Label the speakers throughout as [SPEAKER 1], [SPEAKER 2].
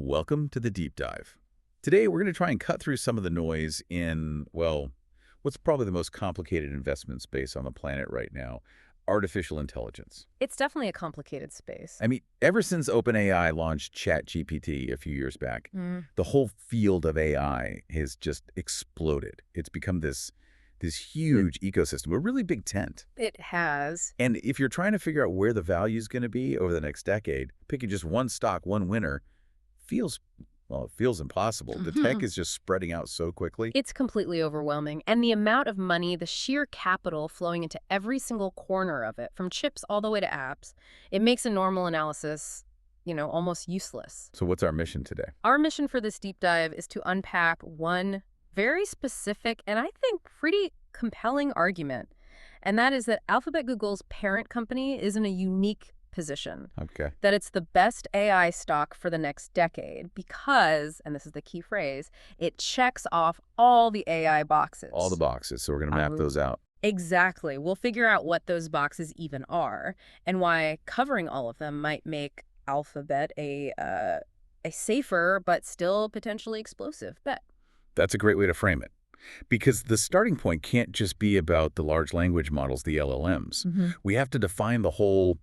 [SPEAKER 1] Welcome to the deep dive. Today, we're going to try and cut through some of the noise in, well, what's probably the most complicated investment space on the planet right now, artificial intelligence.
[SPEAKER 2] It's definitely a complicated space.
[SPEAKER 1] I mean, ever since OpenAI launched ChatGPT a few years back, the whole field of AI has just exploded. It's become this huge ecosystem, a really big tent.
[SPEAKER 2] It has.
[SPEAKER 1] And if you're trying to figure out where the value is going to be over the next decade, picking just one stock, one winner, it feels impossible. The tech is just spreading out so quickly.
[SPEAKER 2] It's completely overwhelming. And the amount of money, the sheer capital flowing into every single corner of it, from chips all the way to apps, it makes a normal analysis, almost useless.
[SPEAKER 1] So what's our mission today?
[SPEAKER 2] Our mission for this deep dive is to unpack one very specific and I think pretty compelling argument. And that is that Alphabet Google's parent company is in a unique position.
[SPEAKER 1] Okay.
[SPEAKER 2] That it's the best AI stock for the next decade because, and this is the key phrase, it checks off all the AI boxes.
[SPEAKER 1] All the boxes. So we're going to map those out.
[SPEAKER 2] Exactly. We'll figure out what those boxes even are and why covering all of them might make Alphabet a safer but still potentially explosive bet.
[SPEAKER 1] That's a great way to frame it. Because the starting point can't just be about the large language models, the LLMs. We have to define the whole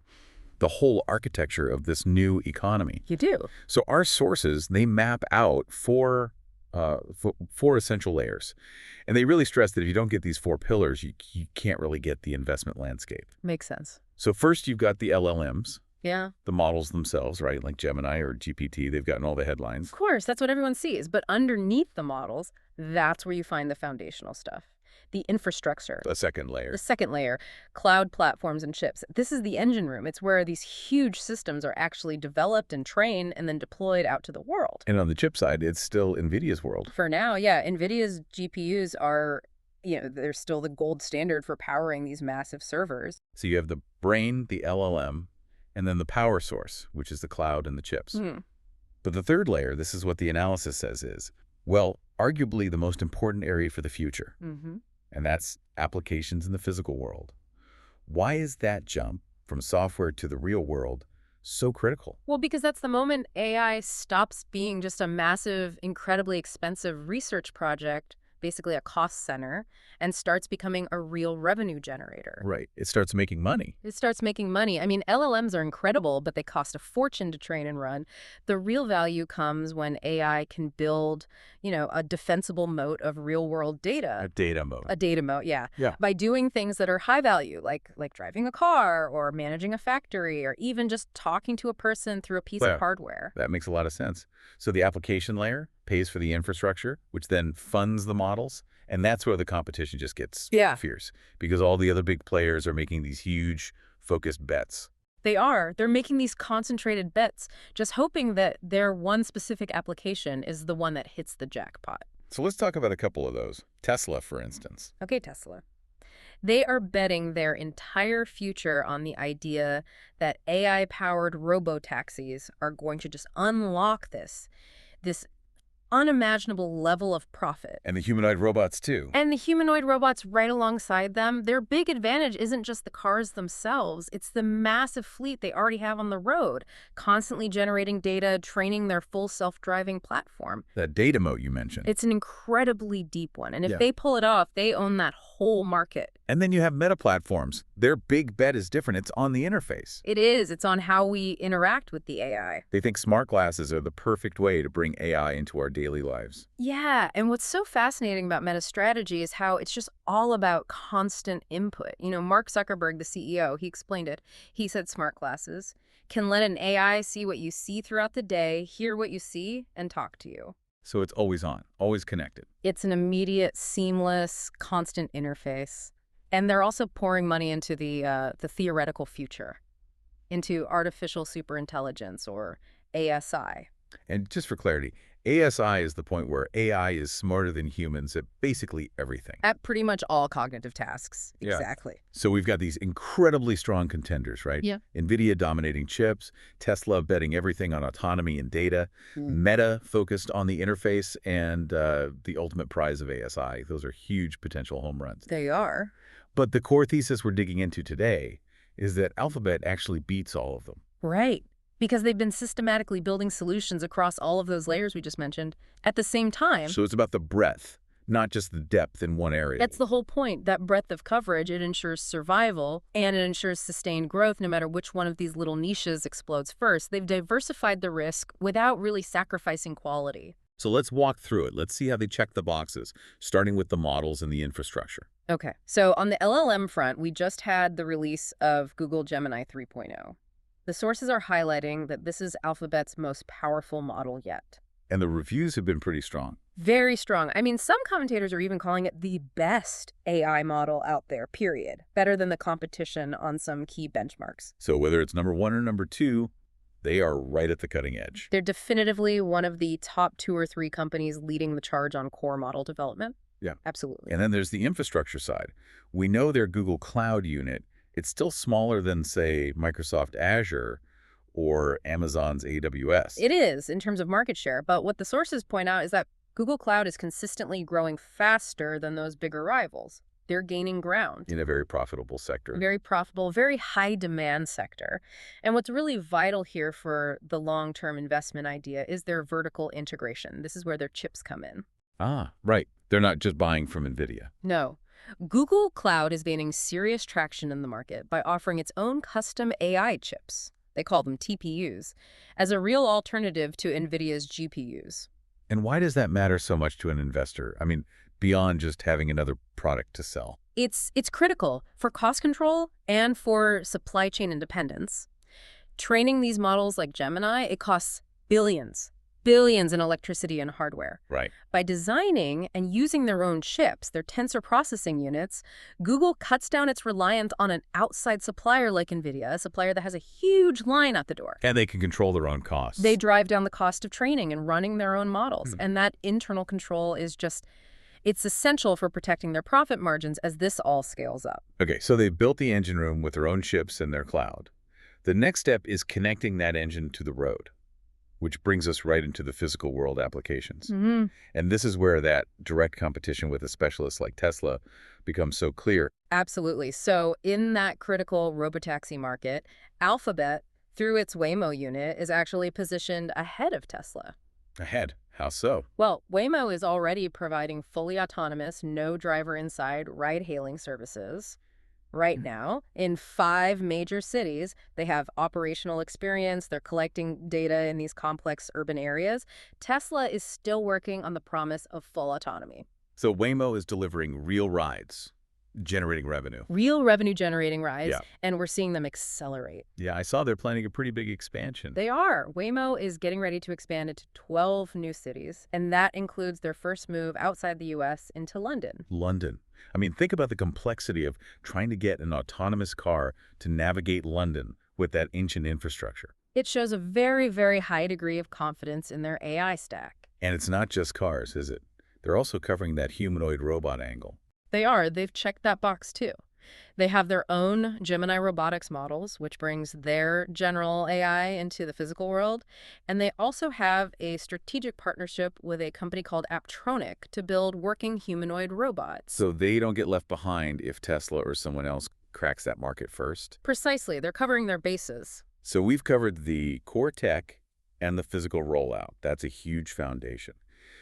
[SPEAKER 1] architecture of this new economy.
[SPEAKER 2] You do.
[SPEAKER 1] So our sources, they map out four essential layers. And they really stress that if you don't get these four pillars, you can't really get the investment landscape.
[SPEAKER 2] Makes sense.
[SPEAKER 1] So first you've got the LLMs.
[SPEAKER 2] Yeah.
[SPEAKER 1] The models themselves, right? Like Gemini or GPT, they've gotten all the headlines.
[SPEAKER 2] Of course, that's what everyone sees. But underneath the models, that's where you find the foundational stuff. The infrastructure.
[SPEAKER 1] A second layer.
[SPEAKER 2] The second layer, cloud platforms and chips. This is the engine room. It's where these huge systems are actually developed and trained and then deployed out to the world.
[SPEAKER 1] And on the chip side, it's still Nvidia's world.
[SPEAKER 2] For now, yeah. Nvidia's GPUs are, they're still the gold standard for powering these massive servers.
[SPEAKER 1] So you have the brain, the LLM, and then the power source, which is the cloud and the chips. But the third layer, this is what the analysis says is, well, arguably the most important area for the future. And that's applications in the physical world. Why is that jump from software to the real world so critical?
[SPEAKER 2] Well, because that's the moment AI stops being just a massive, incredibly expensive research project, basically a cost center, and starts becoming a real revenue generator.
[SPEAKER 1] Right. It starts making money.
[SPEAKER 2] It starts making money. I mean, LLMs are incredible, but they cost a fortune to train and run. The real value comes when AI can build, a defensible moat of real-world data.
[SPEAKER 1] A data moat.
[SPEAKER 2] A data moat, yeah.
[SPEAKER 1] Yeah.
[SPEAKER 2] By doing things that are high value, like driving a car or managing a factory or even just talking to a person through a piece of hardware.
[SPEAKER 1] That makes a lot of sense. So the application layer pays for the infrastructure, which then funds the models. And that's where the competition just gets fierce because all the other big players are making these huge focused bets.
[SPEAKER 2] They are. They're making these concentrated bets, just hoping that their one specific application is the one that hits the jackpot.
[SPEAKER 1] So let's talk about a couple of those. Tesla, for instance.
[SPEAKER 2] Okay, Tesla. They are betting their entire future on the idea that AI-powered robotaxis are going to just unlock this unimaginable level of profit.
[SPEAKER 1] And the humanoid robots, too.
[SPEAKER 2] And the humanoid robots right alongside them. Their big advantage isn't just the cars themselves. It's the massive fleet they already have on the road, constantly generating data, training their full self-driving platform.
[SPEAKER 1] That data moat you mentioned.
[SPEAKER 2] It's an incredibly deep one. And if they pull it off, they own that whole market.
[SPEAKER 1] And then you have meta platforms. Their big bet is different. It's on the interface.
[SPEAKER 2] It is. It's on how we interact with the AI.
[SPEAKER 1] They think smart glasses are the perfect way to bring AI into our daily lives.
[SPEAKER 2] Yeah, and what's so fascinating about Meta's strategy is how it's just all about constant input. Mark Zuckerberg, the CEO, he explained it. He said smart glasses can let an AI see what you see throughout the day, hear what you see, and talk to you.
[SPEAKER 1] So it's always on, always connected.
[SPEAKER 2] It's an immediate, seamless, constant interface. And they're also pouring money into the theoretical future, into artificial superintelligence, or ASI.
[SPEAKER 1] And just for clarity, ASI is the point where AI is smarter than humans at basically everything.
[SPEAKER 2] At pretty much all cognitive tasks.
[SPEAKER 1] Yeah.
[SPEAKER 2] Exactly.
[SPEAKER 1] So we've got these incredibly strong contenders, right?
[SPEAKER 2] Yeah.
[SPEAKER 1] Nvidia dominating chips, Tesla betting everything on autonomy and data, Meta focused on the interface, and the ultimate prize of ASI. Those are huge potential home runs.
[SPEAKER 2] They are.
[SPEAKER 1] But the core thesis we're digging into today is that Alphabet actually beats all of them.
[SPEAKER 2] Right. because they've been systematically building solutions across all of those layers we just mentioned at the same time.
[SPEAKER 1] So it's about the breadth, not just the depth in one area.
[SPEAKER 2] That's the whole point. That breadth of coverage, it ensures survival and it ensures sustained growth no matter which one of these little niches explodes first. They've diversified the risk without really sacrificing quality.
[SPEAKER 1] So let's walk through it. Let's see how they check the boxes, starting with the models and the infrastructure.
[SPEAKER 2] Okay, so on the LLM front, we just had the release of Google Gemini 3.0. The sources are highlighting that this is Alphabet's most powerful model yet.
[SPEAKER 1] And the reviews have been pretty strong.
[SPEAKER 2] Very strong. I mean, some commentators are even calling it the best AI model out there, period. Better than the competition on some key benchmarks.
[SPEAKER 1] So whether it's number 1 or number 2, they are right at the cutting edge.
[SPEAKER 2] They're definitively one of the top 2 or 3 companies leading the charge on core model development.
[SPEAKER 1] Yeah.
[SPEAKER 2] Absolutely.
[SPEAKER 1] And then there's the infrastructure side. We know their Google Cloud unit. It's still smaller than, say, Microsoft Azure or Amazon's AWS.
[SPEAKER 2] It is in terms of market share, but what the sources point out is that Google Cloud is consistently growing faster than those bigger rivals. They're gaining ground.
[SPEAKER 1] In a very profitable sector.
[SPEAKER 2] Very profitable, very high demand sector. And what's really vital here for the long-term investment idea is their vertical integration. This is where their chips come in.
[SPEAKER 1] Ah, right. They're not just buying from Nvidia.
[SPEAKER 2] No. Google Cloud is gaining serious traction in the market by offering its own custom AI chips. They call them TPUs, as a real alternative to Nvidia's GPUs.
[SPEAKER 1] And why does that matter so much to an investor? I mean, beyond just having another product to sell.
[SPEAKER 2] It's critical for cost control and for supply chain independence. Training these models like Gemini, it costs billions in electricity and hardware.
[SPEAKER 1] Right.
[SPEAKER 2] By designing and using their own chips, their tensor processing units, Google cuts down its reliance on an outside supplier like Nvidia, a supplier that has a huge line out the door.
[SPEAKER 1] And they can control their own costs.
[SPEAKER 2] They drive down the cost of training and running their own models. And that internal control is just, it's essential for protecting their profit margins as this all scales up.
[SPEAKER 1] Okay, so they've built the engine room with their own chips and their cloud. The next step is connecting that engine to the road, which brings us right into the physical world applications. And this is where that direct competition with a specialist like Tesla becomes so clear.
[SPEAKER 2] Absolutely. So in that critical robotaxi market, Alphabet, through its Waymo unit, is actually positioned ahead of Tesla.
[SPEAKER 1] Ahead? How so?
[SPEAKER 2] Well, Waymo is already providing fully autonomous, no driver inside ride-hailing services. Right now, in 5 major cities, they have operational experience. They're collecting data in these complex urban areas. Tesla is still working on the promise of full autonomy.
[SPEAKER 1] So Waymo is delivering real rides, generating revenue.
[SPEAKER 2] Real revenue-generating rides,
[SPEAKER 1] Yeah.
[SPEAKER 2] and we're seeing them accelerate.
[SPEAKER 1] Yeah, I saw they're planning a pretty big expansion.
[SPEAKER 2] They are. Waymo is getting ready to expand into 12 new cities, and that includes their first move outside the U.S. into London.
[SPEAKER 1] London. I mean, think about the complexity of trying to get an autonomous car to navigate London with that ancient infrastructure.
[SPEAKER 2] It shows a very, very high degree of confidence in their AI stack.
[SPEAKER 1] And it's not just cars, is it? They're also covering that humanoid robot angle.
[SPEAKER 2] They are. They've checked that box, too. They have their own Gemini robotics models, which brings their general AI into the physical world. And they also have a strategic partnership with a company called Aptronic to build working humanoid robots.
[SPEAKER 1] So they don't get left behind if Tesla or someone else cracks that market first?
[SPEAKER 2] Precisely. They're covering their bases.
[SPEAKER 1] So we've covered the core tech and the physical rollout. That's a huge foundation.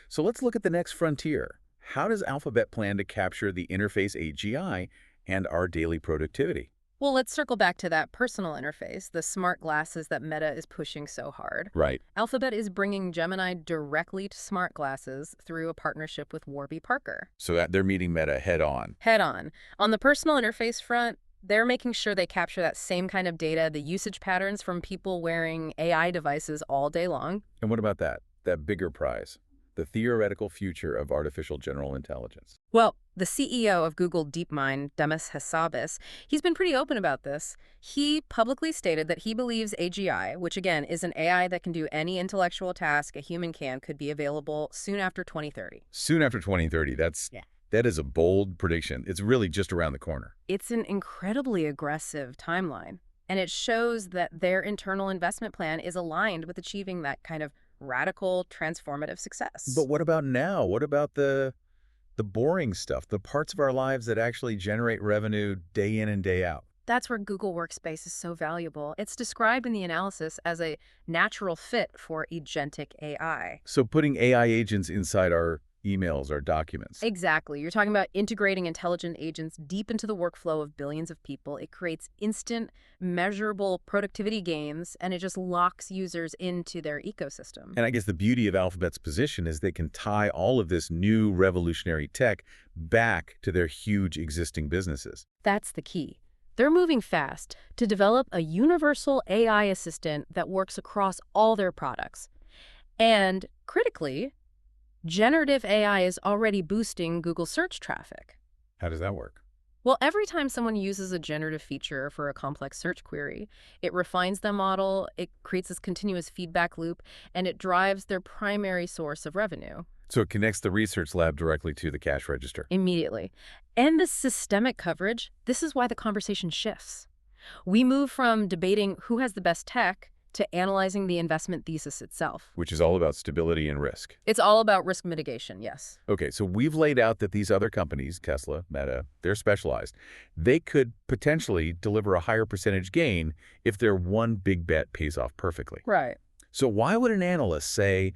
[SPEAKER 1] So let's look at the next frontier. How does Alphabet plan to capture the interface AGI and our daily productivity?
[SPEAKER 2] Well, let's circle back to that personal interface, the smart glasses that Meta is pushing so hard.
[SPEAKER 1] Right.
[SPEAKER 2] Alphabet is bringing Gemini directly to smart glasses through a partnership with Warby Parker.
[SPEAKER 1] So that they're meeting Meta head on.
[SPEAKER 2] Head on. On the personal interface front, they're making sure they capture that same kind of data, the usage patterns from people wearing AI devices all day long.
[SPEAKER 1] And what about that? That bigger prize? The theoretical future of artificial general intelligence.
[SPEAKER 2] Well, the CEO of Google DeepMind, Demis Hassabis, he's been pretty open about this. He publicly stated that he believes AGI, which again is an AI that can do any intellectual task a human can, could be available soon after 2030.
[SPEAKER 1] Soon after 2030, that is a bold prediction. It's really just around the corner.
[SPEAKER 2] It's an incredibly aggressive timeline, and it shows that their internal investment plan is aligned with achieving that kind of radical, transformative success.
[SPEAKER 1] But what about now? What about the boring stuff, the parts of our lives that actually generate revenue day in and day out?
[SPEAKER 2] That's where Google Workspace is so valuable. It's described in the analysis as a natural fit for agentic AI.
[SPEAKER 1] So putting AI agents inside our emails, our documents.
[SPEAKER 2] Exactly. You're talking about integrating intelligent agents deep into the workflow of billions of people. It creates instant, measurable productivity gains, and it just locks users into their ecosystem.
[SPEAKER 1] And I guess the beauty of Alphabet's position is they can tie all of this new revolutionary tech back to their huge existing businesses.
[SPEAKER 2] That's the key. They're moving fast to develop a universal AI assistant that works across all their products. And critically, generative AI is already boosting Google search traffic.
[SPEAKER 1] How does that work?
[SPEAKER 2] Well, every time someone uses a generative feature for a complex search query, it refines the model, it creates this continuous feedback loop, and it drives their primary source of revenue.
[SPEAKER 1] So it connects the research lab directly to the cash register.
[SPEAKER 2] Immediately. And the systemic coverage, this is why the conversation shifts. We move from debating who has the best tech to analyzing the investment thesis itself.
[SPEAKER 1] Which is all about stability and risk.
[SPEAKER 2] It's all about risk mitigation, yes.
[SPEAKER 1] Okay, so we've laid out that these other companies, Tesla, Meta, they're specialized. They could potentially deliver a higher percentage gain if their one big bet pays off perfectly.
[SPEAKER 2] Right.
[SPEAKER 1] So why would an analyst say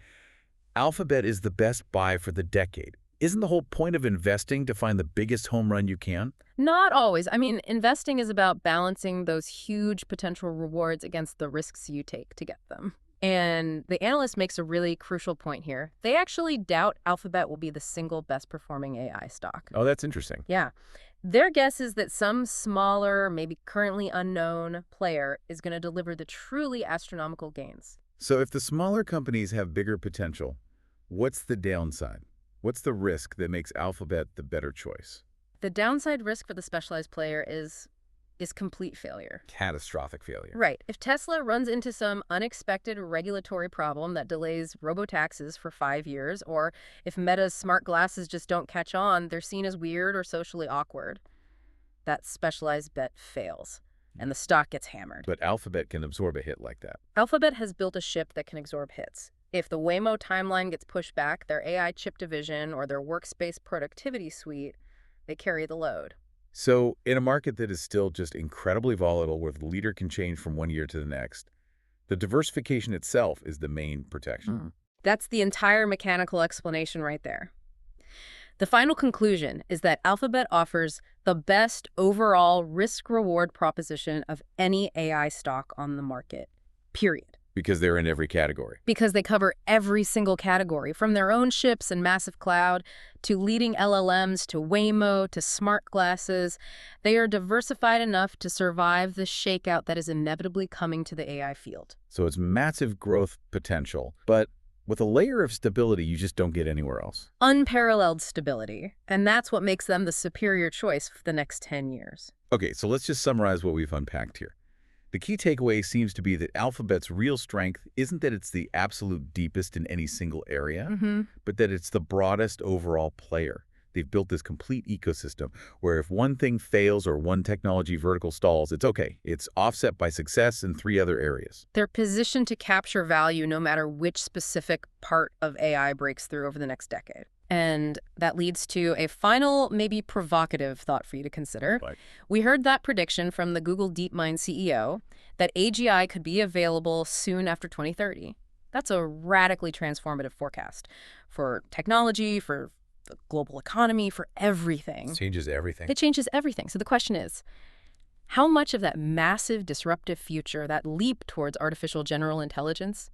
[SPEAKER 1] Alphabet is the best buy for the decade? Isn't the whole point of investing to find the biggest home run you can?
[SPEAKER 2] Not always. I mean, investing is about balancing those huge potential rewards against the risks you take to get them. And the analyst makes a really crucial point here. They actually doubt Alphabet will be the single best performing AI stock.
[SPEAKER 1] Oh, that's interesting.
[SPEAKER 2] Yeah. Their guess is that some smaller, maybe currently unknown player is going to deliver the truly astronomical gains.
[SPEAKER 1] So if the smaller companies have bigger potential, what's the downside? What's the risk that makes Alphabet the better choice?
[SPEAKER 2] The downside risk for the specialized player is complete failure.
[SPEAKER 1] Catastrophic failure.
[SPEAKER 2] Right. If Tesla runs into some unexpected regulatory problem that delays robotaxis for 5 years, or if Meta's smart glasses just don't catch on, they're seen as weird or socially awkward. That specialized bet fails, and the stock gets hammered.
[SPEAKER 1] But Alphabet can absorb a hit like that.
[SPEAKER 2] Alphabet has built a ship that can absorb hits. If the Waymo timeline gets pushed back, their AI chip division or their workspace productivity suite, they carry the load.
[SPEAKER 1] So in a market that is still just incredibly volatile, where the leader can change from one year to the next, the diversification itself is the main protection.
[SPEAKER 2] That's the entire mechanical explanation right there. The final conclusion is that Alphabet offers the best overall risk-reward proposition of any AI stock on the market, period.
[SPEAKER 1] Because they're in every category.
[SPEAKER 2] Because they cover every single category, from their own chips and massive cloud, to leading LLMs, to Waymo, to smart glasses. They are diversified enough to survive the shakeout that is inevitably coming to the AI field.
[SPEAKER 1] So it's massive growth potential, but with a layer of stability you just don't get anywhere else.
[SPEAKER 2] Unparalleled stability. And that's what makes them the superior choice for the next 10 years.
[SPEAKER 1] Okay, so let's just summarize what we've unpacked here. The key takeaway seems to be that Alphabet's real strength isn't that it's the absolute deepest in any single area, but that it's the broadest overall player. They've built this complete ecosystem where if one thing fails or one technology vertical stalls, it's okay. It's offset by success in 3 other areas.
[SPEAKER 2] They're positioned to capture value no matter which specific part of AI breaks through over the next decade. And that leads to a final, maybe provocative thought for you to consider. We heard that prediction from the Google DeepMind CEO that AGI could be available soon after 2030. That's a radically transformative forecast for technology, for the global economy, for everything.
[SPEAKER 1] It changes everything.
[SPEAKER 2] It changes everything. So the question is, how much of that massive disruptive future, that leap towards artificial general intelligence,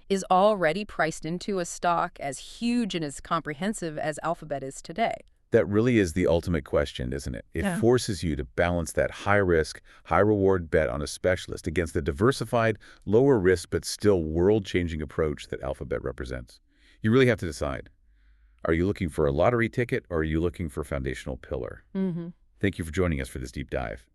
[SPEAKER 2] is already priced into a stock as huge and as comprehensive as Alphabet is today?
[SPEAKER 1] That really is the ultimate question, isn't it? It forces you to balance that high-risk, high-reward bet on a specialist against the diversified, lower-risk but still world-changing approach that Alphabet represents. You really have to decide. Are you looking for a lottery ticket or are you looking for a foundational pillar? Thank you for joining us for this deep dive.